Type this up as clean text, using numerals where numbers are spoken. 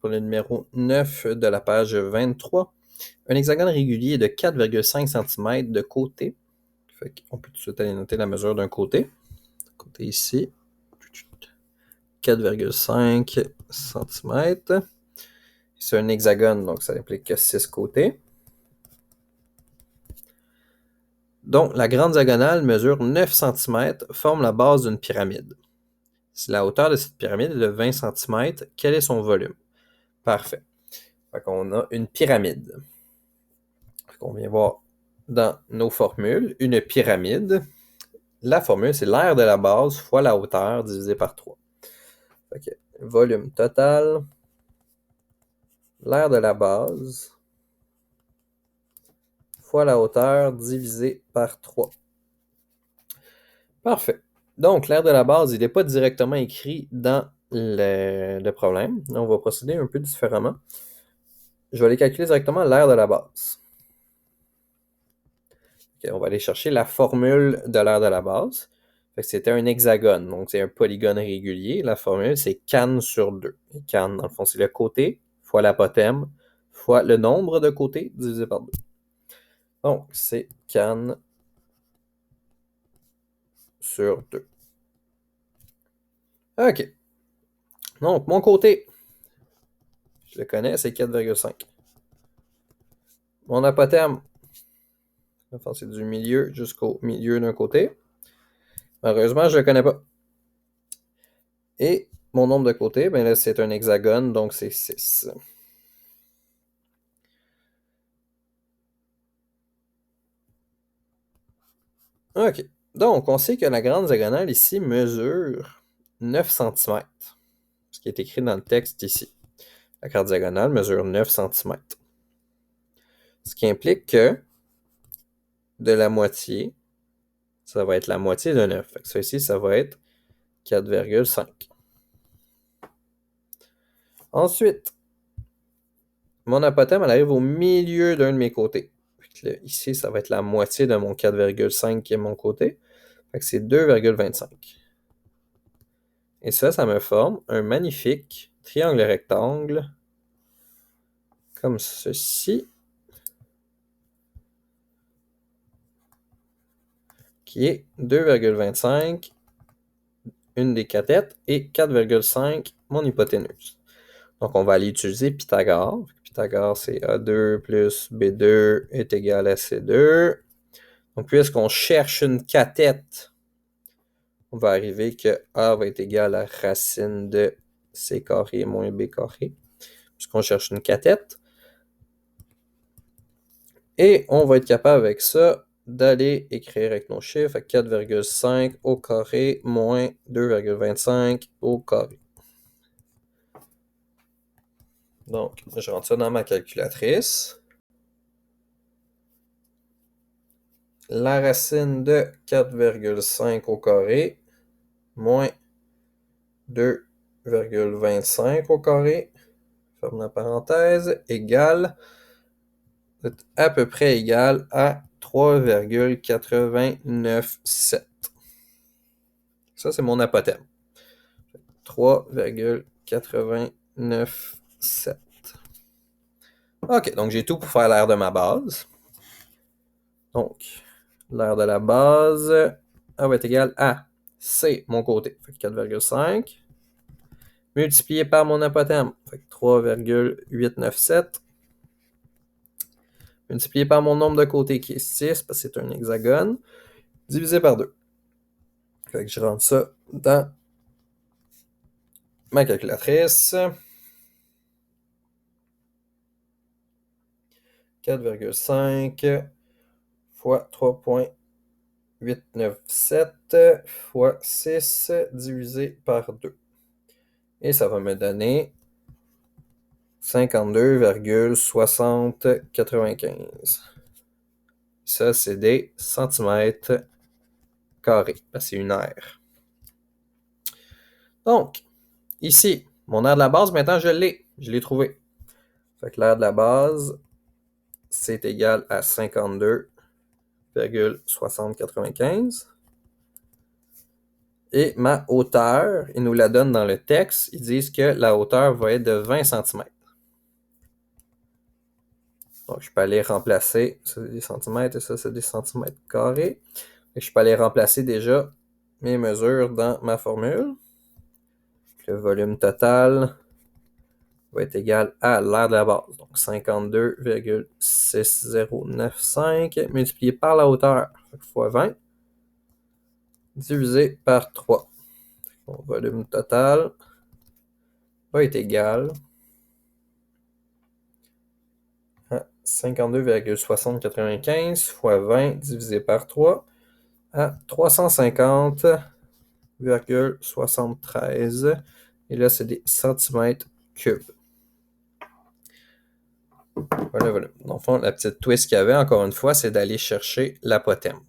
pour le numéro 9 de la page 23. Un hexagone régulier de 4,5 cm de côté. On peut tout de suite aller noter la mesure d'un côté. Côté ici. 4,5 cm. C'est un hexagone, donc ça implique que 6 côtés. Donc, la grande diagonale mesure 9 cm, forme la base d'une pyramide. Si la hauteur de cette pyramide est de 20 cm, quel est son volume? Parfait. Fait qu'on a une pyramide. On vient voir dans nos formules une pyramide. La formule, c'est l'aire de la base fois la hauteur divisé par 3. Fait que volume total, l'aire de la base fois la hauteur divisé par 3. Parfait. Donc, l'aire de la base, il n'est pas directement écrit dans le problème. On va procéder un peu différemment. Je vais aller calculer directement l'aire de la base. Okay, on va aller chercher la formule de l'aire de la base. C'était un hexagone, donc c'est un polygone régulier. La formule, c'est can sur 2. Et can, dans le fond, c'est le côté fois l'apothème fois le nombre de côtés divisé par 2. Donc, c'est can sur 2. OK. Donc, mon côté, je le connais, c'est 4,5. Mon apothème, enfin, c'est du milieu jusqu'au milieu d'un côté. Malheureusement, je ne le connais pas. Et mon nombre de côtés, ben là, c'est un hexagone, donc c'est 6. OK. Donc, on sait que la grande diagonale ici mesure 9 cm. Ce qui est écrit dans le texte ici. La grande diagonale mesure 9 cm. Ce qui implique que de la moitié, ça va être la moitié de 9. Fait que ça ici, ça va être 4,5. Ensuite, mon apothème, elle arrive au milieu d'un de mes côtés. Là, ici, ça va être la moitié de mon 4,5 qui est mon côté. Fait que c'est 2,25. Et ça me forme un magnifique triangle rectangle comme ceci, qui est 2,25, une des cathètes, et 4,5, mon hypoténuse. Donc, on va aller utiliser Pythagore. Pythagore, c'est A2 plus B2 est égal à C2. Donc, puisqu'on cherche une cathète, on va arriver que A va être égal à racine de C carré moins B carré, puisqu'on cherche une cathète. Et on va être capable avec ça d'aller écrire avec nos chiffres à 4,5 au carré moins 2,25 au carré. Donc, je rentre ça dans ma calculatrice. La racine de 4,5 au carré moins 2,25 au carré, ferme la parenthèse, égale à peu près égal à 3,897. Ça, c'est mon apothème. 3,897. OK, donc j'ai tout pour faire l'aire de ma base. Donc, l'aire de la base, elle va être égale à C, mon côté, fait 4,5, multiplié par mon apothème, fait 3,897, multiplié par mon nombre de côtés qui est 6, parce que c'est un hexagone, divisé par 2. Fait que je rentre ça dans ma calculatrice. 4,5 fois 3,897 fois 6 divisé par 2. Et ça va me donner 52,6095. Ça, c'est des centimètres carrés. C'est une aire. Donc, ici, mon aire de la base, maintenant, je l'ai. Je l'ai trouvé. Fait que l'aire de la base, c'est égal à 52,6095. Et ma hauteur, ils nous la donnent dans le texte. Ils disent que la hauteur va être de 20 cm. Donc, je peux aller remplacer, ça c'est des centimètres et ça c'est des centimètres carrés. Et je peux aller remplacer déjà mes mesures dans ma formule. Le volume total va être égal à l'aire de la base. Donc 52,6095 multiplié par la hauteur fois 20 divisé par 3. Mon volume total va être égal à 52,6095 fois 20 divisé par 3 à 350,73. Et là, c'est des centimètres cubes. Voilà, voilà. Dans le fond, la petite twist qu'il y avait, encore une fois, c'est d'aller chercher l'apothème.